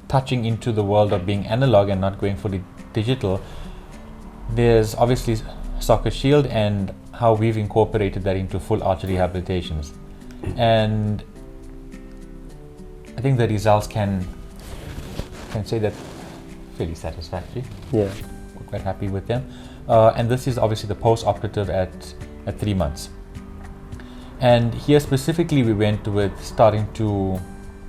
touching into the world of being analog and not going fully digital, there's obviously socket shield and how we've incorporated that into full arch rehabilitations. And I think the results can say that fairly satisfactory. Yeah. We're quite happy with them. And this is obviously the post-operative at 3 months. And here specifically we went with starting to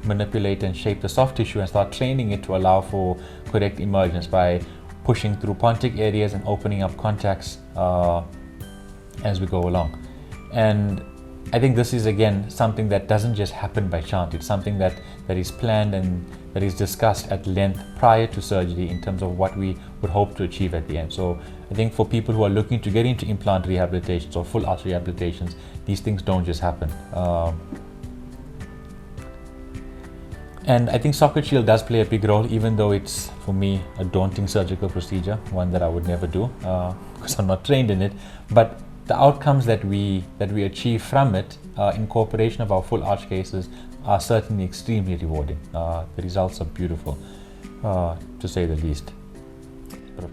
manipulate and shape the soft tissue and start training it to allow for correct emergence by pushing through pontic areas and opening up contacts as we go along. And I think this is again something that doesn't just happen by chance. It's something that is planned and that is discussed at length prior to surgery in terms of what we would hope to achieve at the end. So I think for people who are looking to get into implant rehabilitations or full arch rehabilitations, these things don't just happen. And I think socket shield does play a big role, even though it's, for me, a daunting surgical procedure, one that I would never do because I'm not trained in it. But the outcomes that we achieve from it, incorporation of our full arch cases, are certainly extremely rewarding. The results are beautiful, to say the least.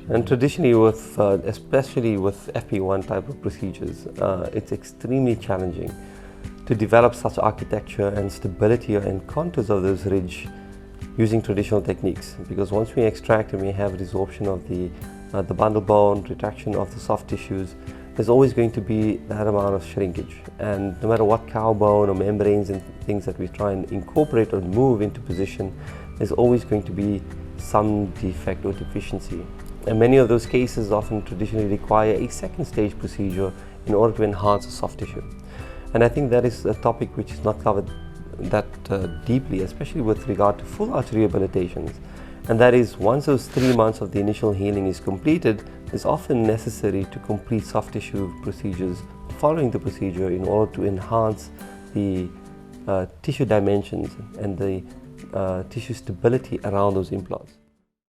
And traditionally, with especially with FP1 type of procedures, it's extremely challenging to develop such architecture and stability and contours of those ridge using traditional techniques, because once we extract and we have resorption of the bundle bone, retraction of the soft tissues, there's always going to be that amount of shrinkage. And no matter what cow bone or membranes and things that we try and incorporate or move into position, there's always going to be some defect or deficiency. And many of those cases often traditionally require a second stage procedure in order to enhance the soft tissue. And I think that is a topic which is not covered that deeply, especially with regard to full arch rehabilitations. And that is, once those 3 months of the initial healing is completed, it's often necessary to complete soft tissue procedures following the procedure in order to enhance the tissue dimensions and the tissue stability around those implants.